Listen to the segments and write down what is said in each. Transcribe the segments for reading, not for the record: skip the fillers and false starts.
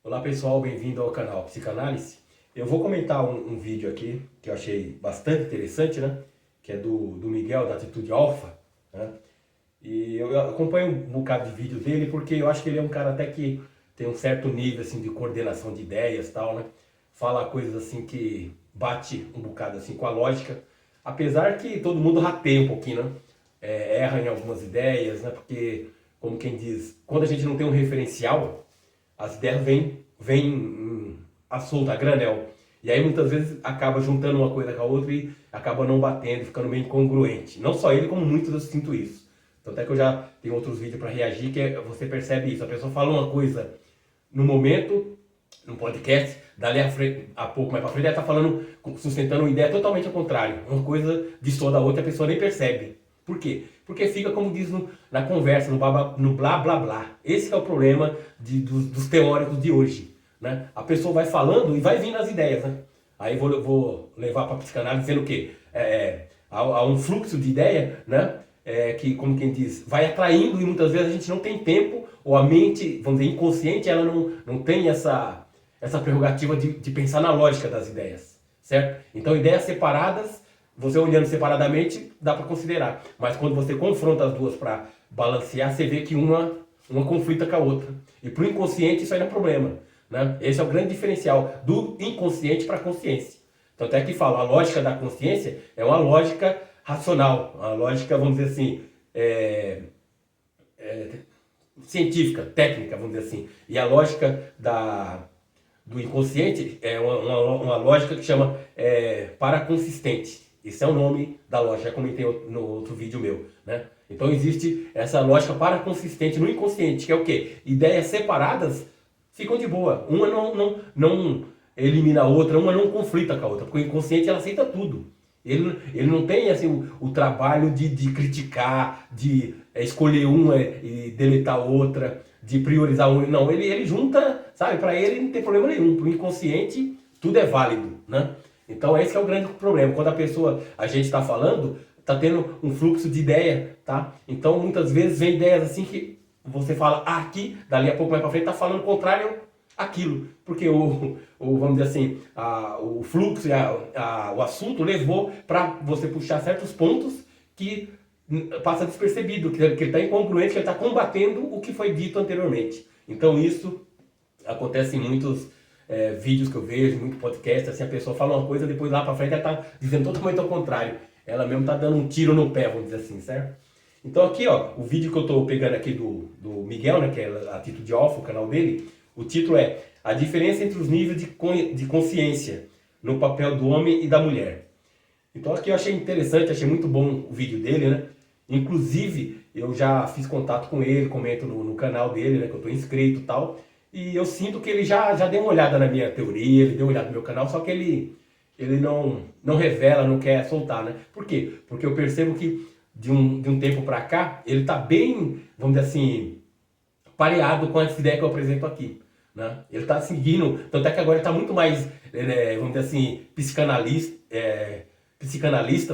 Olá pessoal, bem-vindo ao canal Psicanálise. Eu vou comentar um vídeo aqui que eu achei bastante interessante, né? Que é do Miguel, da Atitude Alfa, né? E eu acompanho um bocado de vídeo dele porque eu acho que ele é um cara até que tem um certo nível assim, de coordenação de ideias e tal, né? Fala coisas assim que bate um bocado assim com a lógica, apesar que todo mundo rateia um pouquinho, né? Erra em algumas ideias, né? Porque, como quem diz, quando a gente não tem um referencial, as ideias vêm à solta, a granel. E aí muitas vezes acaba juntando uma coisa com a outra e acaba não batendo, ficando meio incongruente. Não só ele, como muitos eu sinto isso. Tanto é que eu já tenho outros vídeos para reagir que você percebe isso. A pessoa fala uma coisa no momento, no podcast, dali a pouco mais para frente, ela está falando, sustentando uma ideia totalmente ao contrário. Uma coisa distorce da outra e a pessoa nem percebe. Por quê? Porque fica, como diz na conversa, no blá blá blá. Esse é o problema dos teóricos de hoje. Né? A pessoa vai falando e vai vindo as ideias. Né? Aí vou levar para a psicanálise dizendo o quê? Há um fluxo de ideia, né? Que, como quem diz, vai atraindo e muitas vezes a gente não tem tempo, ou a mente, vamos dizer, inconsciente, ela não tem essa prerrogativa de pensar na lógica das ideias. Certo? Então, ideias separadas, você olhando separadamente, dá para considerar. Mas quando você confronta as duas para balancear, você vê que uma conflita com a outra. E para o inconsciente isso aí não é problema. Né? Esse é o grande diferencial do inconsciente para a consciência. Tanto é que fala, a lógica da consciência é uma lógica racional, uma lógica, vamos dizer assim, científica, técnica, vamos dizer assim. E a lógica do inconsciente é uma lógica que chama paraconsistente. Esse é o nome da lógica, já comentei no outro vídeo meu. Né? Então existe essa lógica paraconsistente no inconsciente, que é o quê? Ideias separadas ficam de boa. Uma não elimina a outra, uma não conflita com a outra, porque o inconsciente ela aceita tudo. Ele não tem assim, o trabalho de criticar, de escolher uma e deletar outra, de priorizar uma. Não, ele junta, sabe? Para ele não tem problema nenhum. Para o inconsciente, tudo é válido, né? Então esse é o grande problema. Quando a gente está falando, está tendo um fluxo de ideia, tá? Então muitas vezes vem ideias assim que você fala aqui, dali a pouco mais para frente está falando o contrário aquilo, porque vamos dizer assim, o fluxo e o assunto levou para você puxar certos pontos que passa despercebido, que ele está incongruente, que ele está combatendo o que foi dito anteriormente. Então isso acontece em muitos vídeos que eu vejo, muito podcast, assim, a pessoa fala uma coisa, depois lá para frente ela está dizendo totalmente ao contrário. Ela mesmo está dando um tiro no pé, vamos dizer assim, certo? Então aqui, ó, o vídeo que eu estou pegando aqui do Miguel, né, que é a Atitude Alfa, o canal dele, o título é A Diferença entre os Níveis de Consciência no Papel do Homem e da Mulher. Então aqui eu achei interessante, achei muito bom o vídeo dele, né? Inclusive, eu já fiz contato com ele, comento no canal dele, né, que eu estou inscrito e tal, e eu sinto que ele já deu uma olhada na minha teoria, ele deu uma olhada no meu canal, só que ele não revela, não quer soltar, né? Por quê? Porque eu percebo que de um tempo para cá, ele está bem, vamos dizer assim, pareado com essa ideia que eu apresento aqui. Né? Ele está seguindo, tanto é que agora ele está muito mais, vamos dizer assim, psicanalista,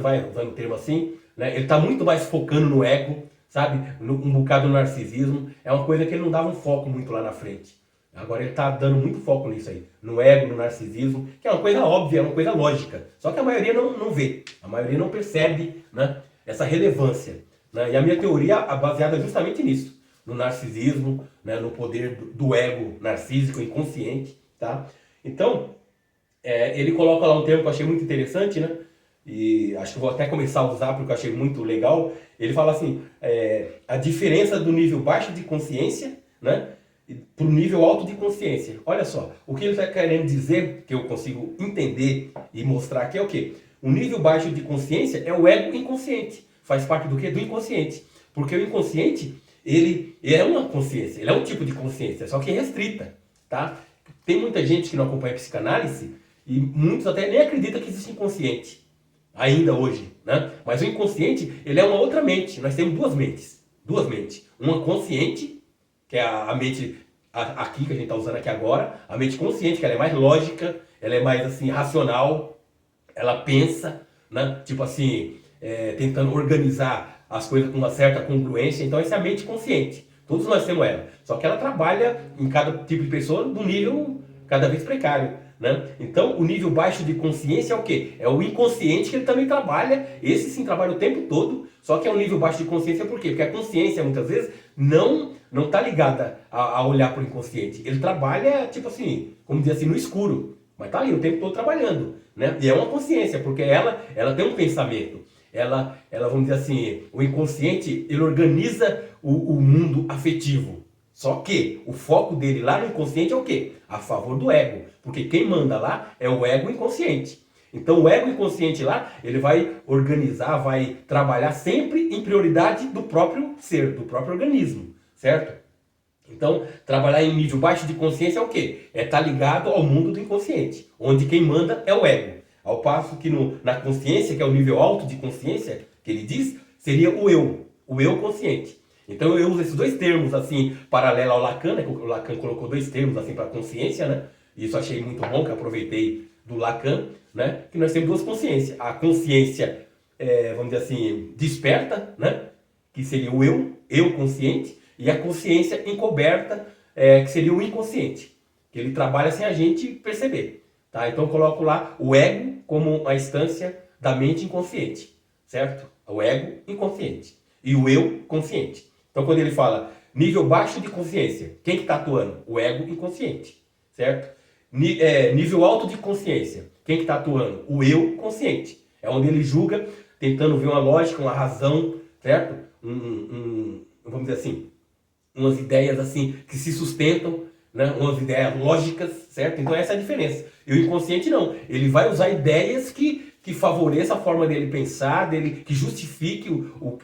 vai usando o termo assim, né? Ele está muito mais focando no ego, sabe? Um bocado no narcisismo. É uma coisa que ele não dava um foco muito lá na frente. Agora ele está dando muito foco nisso aí, no ego, no narcisismo, que é uma coisa óbvia, é uma coisa lógica. Só que a maioria não vê, a maioria não percebe, né, essa relevância. Né? E a minha teoria é baseada justamente nisso. No narcisismo, né, no poder do ego narcísico, inconsciente, tá? Então, ele coloca lá um termo que eu achei muito interessante, né? E acho que vou até começar a usar porque eu achei muito legal. Ele fala assim, a diferença do nível baixo de consciência, né, para o nível alto de consciência. Olha só, o que ele está querendo dizer, que eu consigo entender e mostrar aqui é o quê? O nível baixo de consciência é o ego inconsciente. Faz parte do quê? Do inconsciente. Porque o inconsciente, ele é uma consciência, ele é um tipo de consciência, só que é restrita, tá? Tem muita gente que não acompanha a psicanálise e muitos até nem acreditam que existe inconsciente, ainda hoje, né? Mas o inconsciente, ele é uma outra mente, nós temos duas mentes. Uma consciente, que é a mente aqui que a gente está usando aqui agora, a mente consciente, que ela é mais lógica, ela é mais assim, racional, ela pensa, né? Tipo assim, tentando organizar as coisas com uma certa congruência. Então essa é a mente consciente. Todos nós temos ela. Só que ela trabalha em cada tipo de pessoa num nível cada vez precário, né? Então, o nível baixo de consciência é o quê? É o inconsciente que ele também trabalha. Esse sim trabalha o tempo todo. Só que é um nível baixo de consciência por quê? Porque a consciência, muitas vezes, não está ligada a olhar para o inconsciente. Ele trabalha, tipo assim, como dizer assim, no escuro. Mas tá ali o tempo todo trabalhando, né? E é uma consciência, porque ela tem um pensamento. Vamos dizer assim, o inconsciente, ele organiza o mundo afetivo. Só que o foco dele lá no inconsciente é o quê? A favor do ego. Porque quem manda lá é o ego inconsciente. Então o ego inconsciente lá, ele vai organizar, vai trabalhar sempre em prioridade do próprio ser, do próprio organismo, certo? Então, trabalhar em nível baixo de consciência é o quê? É estar ligado ao mundo do inconsciente, onde quem manda é o ego. Ao passo que na consciência, que é o nível alto de consciência, que ele diz, seria o eu consciente. Então eu uso esses dois termos assim, paralelo ao Lacan, né? O Lacan colocou dois termos assim para consciência, né? Isso achei muito bom, que aproveitei do Lacan, né? Que nós temos duas consciências. A consciência, vamos dizer assim, desperta, né? Que seria o eu consciente, e a consciência encoberta, que seria o inconsciente, que ele trabalha sem a gente perceber. Tá? Então eu coloco lá o ego como uma instância da mente inconsciente, certo? O ego inconsciente e o eu consciente. Então quando ele fala nível baixo de consciência, quem que está atuando? O ego inconsciente, certo? Nível alto de consciência, quem que está atuando? O eu consciente. É onde ele julga, tentando ver uma lógica, uma razão, certo? Vamos dizer assim, umas ideias assim que se sustentam, né? Umas ideias lógicas, certo? Então essa é a diferença. E o inconsciente não. Ele vai usar ideias que favoreçam a forma dele pensar, que justifique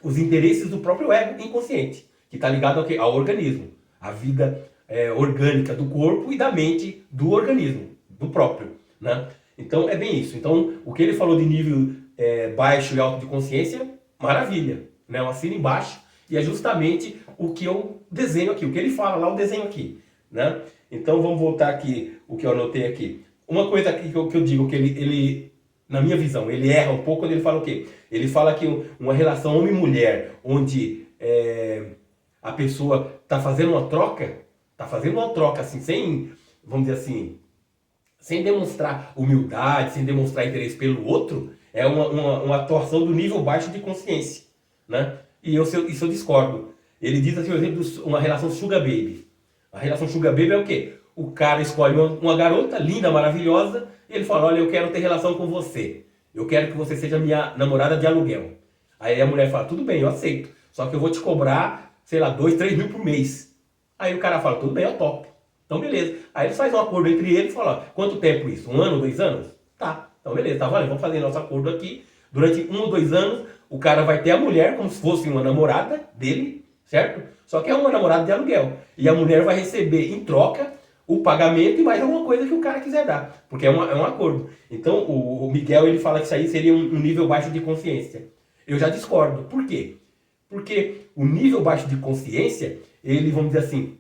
os interesses do próprio ego inconsciente, que está ligado ao quê? Ao organismo. A vida orgânica do corpo e da mente do organismo, do próprio, né? Então é bem isso. Então o que ele falou de nível baixo e alto de consciência, maravilha, né? Eu assino embaixo. E é justamente o que eu desenho aqui, o que ele fala lá, eu desenho aqui, né? Então vamos voltar aqui, o que eu anotei aqui. Uma coisa aqui que eu digo, que ele, na minha visão, ele erra um pouco quando ele fala o quê? Ele fala que uma relação homem-mulher, onde a pessoa está fazendo uma troca assim, sem, vamos dizer assim, sem demonstrar humildade, sem demonstrar interesse pelo outro, é uma atuação do nível baixo de consciência, né? E isso eu discordo. Ele diz assim, por exemplo, uma relação sugar baby. A relação sugar baby é o quê? O cara escolhe uma garota linda, maravilhosa, e ele fala, olha, eu quero ter relação com você. Eu quero que você seja minha namorada de aluguel. Aí a mulher fala, tudo bem, eu aceito. Só que eu vou te cobrar, sei lá, 2, 3 mil por mês. Aí o cara fala, tudo bem, eu topo. Então beleza. Aí eles fazem um acordo entre eles e falam, ó, quanto tempo isso? 1 ano, 2 anos? Tá. Então beleza, tá valendo, vamos fazer nosso acordo aqui. Durante 1 ou 2 anos, o cara vai ter a mulher como se fosse uma namorada dele, certo? Só que é uma namorada de aluguel. E a mulher vai receber em troca o pagamento e mais alguma coisa que o cara quiser dar. Porque é um acordo. Então o Miguel ele fala que isso aí seria um nível baixo de consciência. Eu já discordo. Por quê? Porque o nível baixo de consciência, ele, vamos dizer assim,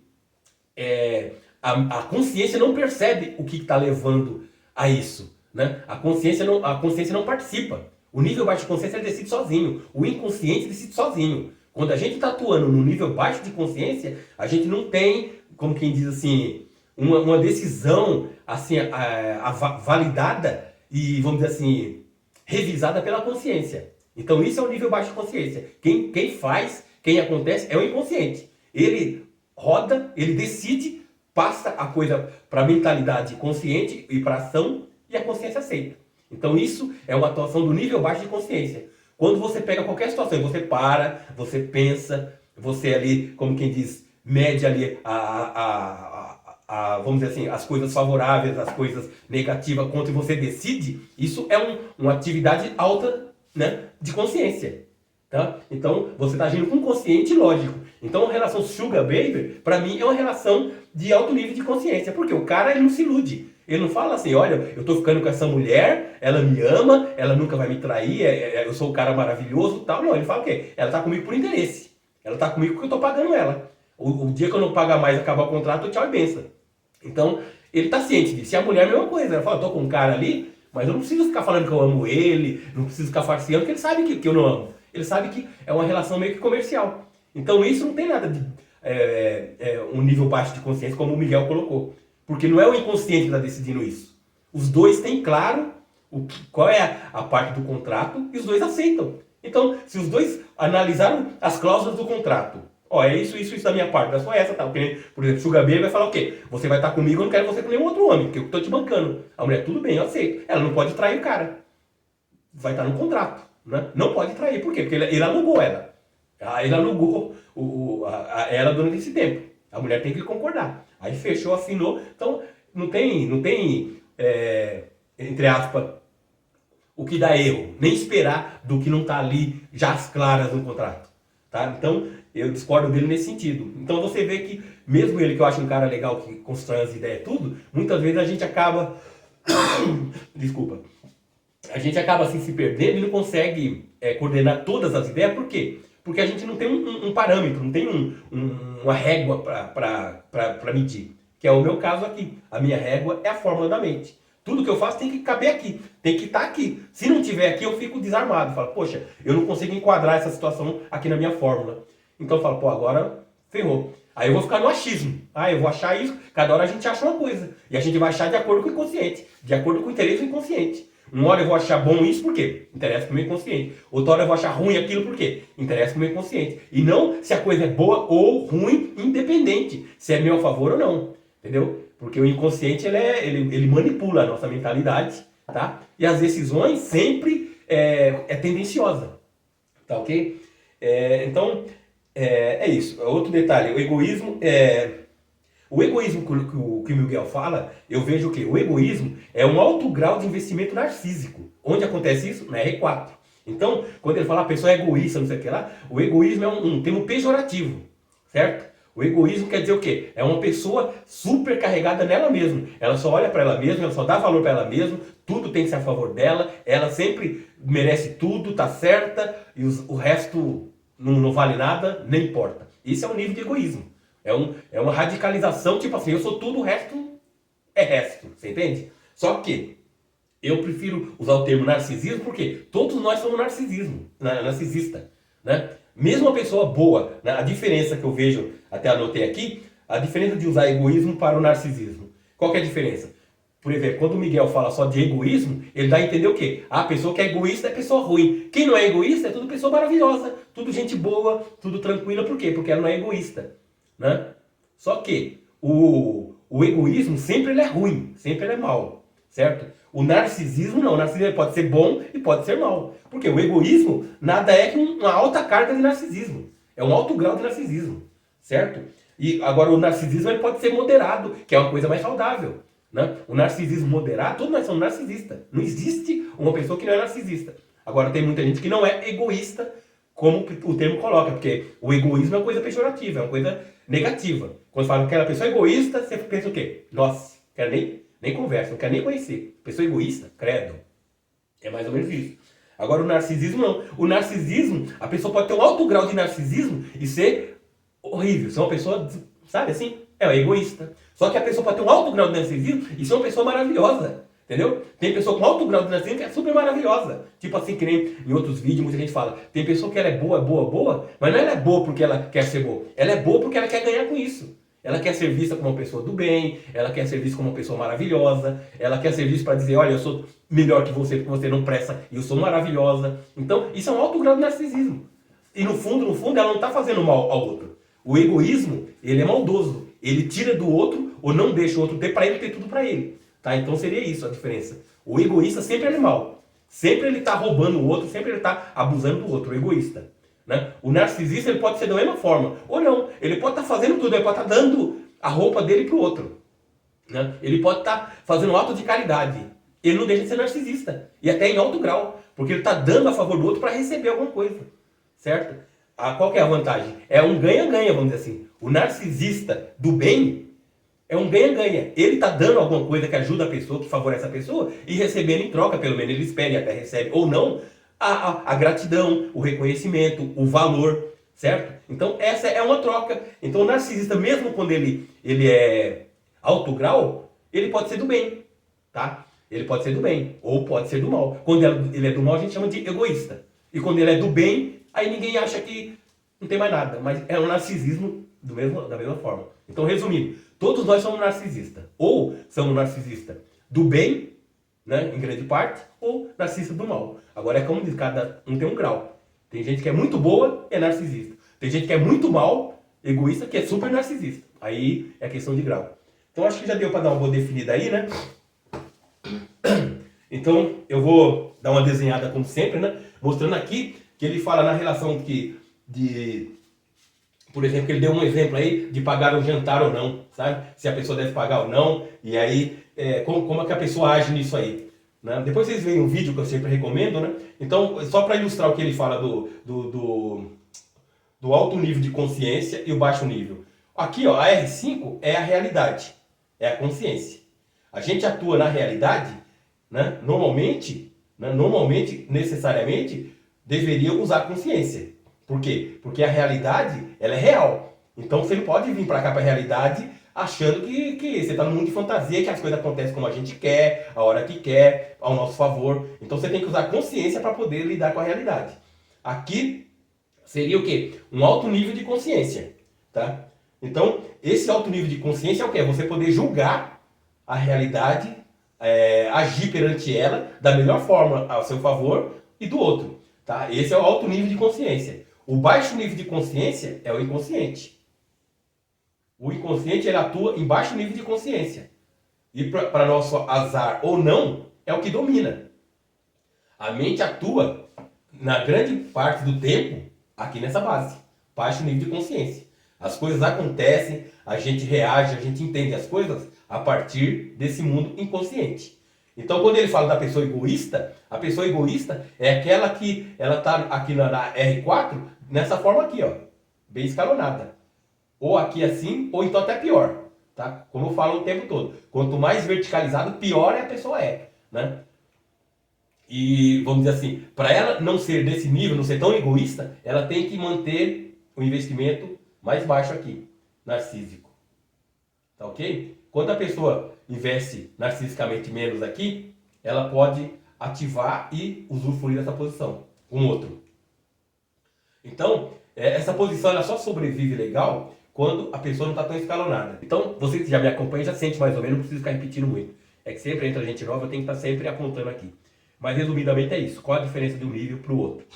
a consciência não percebe o que está levando a isso, né? A consciência não participa. O nível baixo de consciência ele decide sozinho. O inconsciente decide sozinho. Quando a gente está atuando no nível baixo de consciência, a gente não tem, como quem diz assim, uma decisão assim, validada e, vamos dizer assim, revisada pela consciência. Então isso é o nível baixo de consciência. Quem acontece é o inconsciente. Ele roda, ele decide, passa a coisa para a mentalidade consciente e para a ação e a consciência aceita. Então isso é uma atuação do nível baixo de consciência. Quando você pega qualquer situação e você para, você pensa, você ali, como quem diz, mede ali vamos dizer assim, as coisas favoráveis, as coisas negativas, quando você decide, isso é uma atividade alta, né, de consciência. Tá? Então você está agindo com consciente e lógico. Então a relação sugar baby, para mim, é uma relação de alto nível de consciência. Porque o cara ele não se ilude. Ele não fala assim, olha, eu tô ficando com essa mulher, ela me ama, ela nunca vai me trair, eu sou um cara maravilhoso e tal. Não, ele fala o quê? Ela tá comigo por interesse. Ela tá comigo porque eu tô pagando ela. O dia que eu não pagar mais, acabar o contrato, tchau e benção. Então, ele tá ciente disso. E a mulher é a mesma coisa. Ela fala, eu tô com um cara ali, mas eu não preciso ficar falando que eu amo ele, não preciso ficar farciando, porque ele sabe que eu não amo. Ele sabe que é uma relação meio que comercial. Então isso não tem nada de... um nível baixo de consciência, como o Miguel colocou. Porque não é o inconsciente que está decidindo isso. Os dois têm claro qual é a parte do contrato e os dois aceitam. Então, se os dois analisaram as cláusulas do contrato, ó, é isso da minha parte, da sua essa, tal. Por exemplo, Sugar Baby vai falar o quê? Você vai estar comigo, eu não quero você com nenhum outro homem, porque eu estou te bancando. A mulher, tudo bem, eu aceito. Ela não pode trair o cara. Vai estar no contrato, né? Não pode trair, por quê? Porque ele alugou ela. Ele alugou ela durante esse tempo. A mulher tem que concordar. Aí fechou, assinou. Então, não tem entre aspas, o que dá erro. Nem esperar do que não está ali já as claras no contrato. Tá? Então, eu discordo dele nesse sentido. Então, você vê que, mesmo ele, que eu acho um cara legal, que constrói as ideias e tudo, muitas vezes a gente acaba... Desculpa. A gente acaba assim se perdendo e não consegue coordenar todas as ideias. Por quê? Porque a gente não tem um parâmetro, não tem uma régua para medir. Que é o meu caso aqui. A minha régua é a fórmula da mente. Tudo que eu faço tem que caber aqui, tem que estar aqui. Se não tiver aqui, eu fico desarmado. Falo, poxa, eu não consigo enquadrar essa situação aqui na minha fórmula. Então eu falo, pô, agora ferrou. Aí eu vou ficar no achismo. Eu vou achar isso, cada hora a gente acha uma coisa. E a gente vai achar de acordo com o inconsciente, de acordo com o interesse do inconsciente. Uma hora eu vou achar bom isso, por quê? Interessa pro meu inconsciente. Outra hora eu vou achar ruim aquilo, por quê? Interessa pro meu inconsciente. E não se a coisa é boa ou ruim, independente. Se é meu a favor ou não. Entendeu? Porque o inconsciente, ele manipula a nossa mentalidade, tá? E as decisões sempre é tendenciosa. Tá ok? Então, é isso. Outro detalhe, o egoísmo O egoísmo que o Miguel fala, eu vejo o quê? O egoísmo é um alto grau de investimento narcísico. Onde acontece isso? Na R4. Então, quando ele fala a pessoa é egoísta, não sei o que lá, o egoísmo é um termo pejorativo, certo? O egoísmo quer dizer o quê? É uma pessoa super carregada nela mesma. Ela só olha para ela mesma, ela só dá valor para ela mesma, tudo tem que ser a favor dela, ela sempre merece tudo, tá certa, e o resto não vale nada, nem importa. Isso é um nível de egoísmo. É uma radicalização, tipo assim, eu sou tudo, o resto é resto, você entende? Só que eu prefiro usar o termo narcisismo porque todos nós somos narcisista, né? Mesmo uma pessoa boa, né? A diferença que eu vejo, até anotei aqui, a diferença de usar egoísmo para o narcisismo. Qual que é a diferença? Por exemplo, quando o Miguel fala só de egoísmo, ele dá a entender o quê? A pessoa que é egoísta é pessoa ruim. Quem não é egoísta é tudo pessoa maravilhosa, tudo gente boa, tudo tranquila. Por quê? Porque ela não é egoísta, né? Só que o egoísmo sempre ele é ruim, sempre ele é mau, certo? O narcisismo não, o narcisismo pode ser bom e pode ser mau. Porque o egoísmo nada é que uma alta carga de narcisismo. É um alto grau de narcisismo, certo? E agora o narcisismo ele pode ser moderado, que é uma coisa mais saudável, né? O narcisismo moderado, todos nós somos narcisistas. Não existe uma pessoa que não é narcisista. Agora tem muita gente que não é egoísta, como o termo coloca, porque o egoísmo é uma coisa pejorativa, é uma coisa negativa. Quando fala que aquela pessoa é egoísta, você pensa o quê? Nossa, quero nem conversa, não quero nem conhecer. Pessoa egoísta? Credo. É mais ou menos isso. Agora o narcisismo não. O narcisismo, a pessoa pode ter um alto grau de narcisismo e ser horrível. Ser uma pessoa, sabe assim? É egoísta. Só que a pessoa pode ter um alto grau de narcisismo e ser uma pessoa maravilhosa. Entendeu? Tem pessoa com alto grau de narcisismo que é super maravilhosa. Tipo assim, que nem em outros vídeos muita gente fala. Tem pessoa que ela é boa, mas não ela é boa porque ela quer ser boa. Ela é boa porque ela quer ganhar com isso. Ela quer ser vista como uma pessoa do bem, ela quer ser vista como uma pessoa maravilhosa, ela quer ser vista para dizer, olha, eu sou melhor que você porque você não presta e eu sou maravilhosa. Então, isso é um alto grau de narcisismo. E no fundo, ela não está fazendo mal ao outro. O egoísmo, ele é maldoso. Ele tira do outro ou não deixa o outro ter para ele ter tudo para ele. Tá? Então seria isso a diferença. O egoísta sempre é mal. Sempre ele está roubando o outro, sempre ele está abusando do outro, o egoísta. Né? O narcisista ele pode ser da mesma forma, ou não. Ele pode estar fazendo tudo, ele pode estar dando a roupa dele para o outro. Né? Ele pode estar fazendo um ato de caridade. Ele não deixa de ser narcisista. E até em alto grau. Porque ele está dando a favor do outro para receber alguma coisa. Certo? Qual que é a vantagem? É um ganha-ganha, vamos dizer assim. O narcisista do bem é um ganha-ganha. Ele está dando alguma coisa que ajuda a pessoa, que favorece a pessoa, e recebendo em troca, pelo menos ele espera e até recebe, ou não, a gratidão, o reconhecimento, o valor, certo? Então essa é uma troca. Então o narcisista, mesmo quando ele é alto grau, ele pode ser do bem, tá? Ele pode ser do bem, ou pode ser do mal. Quando ele é do mal, a gente chama de egoísta. E quando ele é do bem, aí ninguém acha que não tem mais nada. Mas é um narcisismo da mesma forma. Então, resumindo, todos nós somos narcisistas. Ou somos narcisistas do bem, né, em grande parte, ou narcisista do mal. Agora é como diz, cada um tem um grau. Tem gente que é muito boa e é narcisista. Tem gente que é muito mal, egoísta, que é super narcisista. Aí é questão de grau. Então acho que já deu para dar uma boa definida aí, né? Então eu vou dar uma desenhada como sempre, né? Mostrando aqui que ele fala na relação por exemplo, que ele deu um exemplo aí de pagar um jantar ou não, sabe? Se a pessoa deve pagar ou não, e aí como é que a pessoa age nisso aí. Né? Depois vocês veem um vídeo que eu sempre recomendo, né? Então, só para ilustrar o que ele fala do alto nível de consciência e o baixo nível. Aqui, ó, a R5 é a realidade, é a consciência. A gente atua na realidade, né? Normalmente, necessariamente, deveria usar a consciência. Por quê? Porque a realidade, ela é real. Então você não pode vir para cá, para a realidade, achando que você está num mundo de fantasia, que as coisas acontecem como a gente quer, a hora que quer, ao nosso favor. Então você tem que usar a consciência para poder lidar com a realidade. Aqui seria o quê? Um alto nível de consciência. Tá? Então, esse alto nível de consciência é o quê? Você poder julgar a realidade, agir perante ela da melhor forma ao seu favor e do outro. Tá? Esse é o alto nível de consciência. O baixo nível de consciência é o inconsciente. O inconsciente ele atua em baixo nível de consciência. E para nosso azar ou não, é o que domina. A mente atua, na grande parte do tempo, aqui nessa base. Baixo nível de consciência. As coisas acontecem, a gente reage, a gente entende as coisas a partir desse mundo inconsciente. Então, quando ele fala da pessoa egoísta, a pessoa egoísta é aquela que ela está aqui na R4, nessa forma aqui, ó, bem escalonada. Ou aqui assim, ou então até pior, tá? Como eu falo o tempo todo. Quanto mais verticalizado, pior a pessoa é, né? E, vamos dizer assim, para ela não ser desse nível, não ser tão egoísta, ela tem que manter o investimento mais baixo aqui, narcísico. Tá ok? Quando a pessoa investe narcisicamente menos aqui, ela pode ativar e usufruir dessa posição com outro. Então, essa posição ela só sobrevive legal quando a pessoa não está tão escalonada. Então, você que já me acompanha já sente mais ou menos, não precisa ficar repetindo muito. É que sempre entra gente nova, eu tenho que estar sempre apontando aqui. Mas resumidamente é isso. Qual a diferença de um nível para o outro?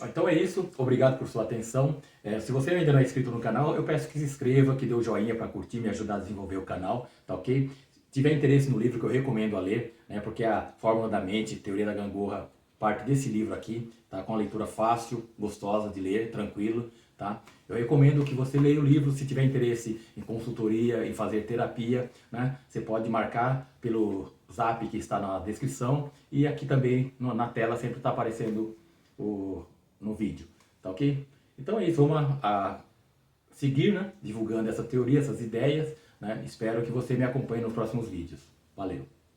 Então é isso, obrigado por sua atenção. Se você ainda não é inscrito no canal, eu peço que se inscreva, que dê o joinha para curtir, me ajudar a desenvolver o canal, tá ok? Se tiver interesse no livro que eu recomendo a ler, né, porque a Fórmula da Mente, Teoria da Gangorra, parte desse livro aqui, tá? Com uma leitura fácil, gostosa de ler, tranquilo, tá? Eu recomendo que você leia o livro, se tiver interesse em consultoria, em fazer terapia, né? Você pode marcar pelo Zap que está na descrição e aqui também na tela sempre está aparecendo no vídeo, tá ok? Então é isso, vamos a seguir, né? Divulgando essa teoria, essas ideias, né? Espero que você me acompanhe nos próximos vídeos. Valeu!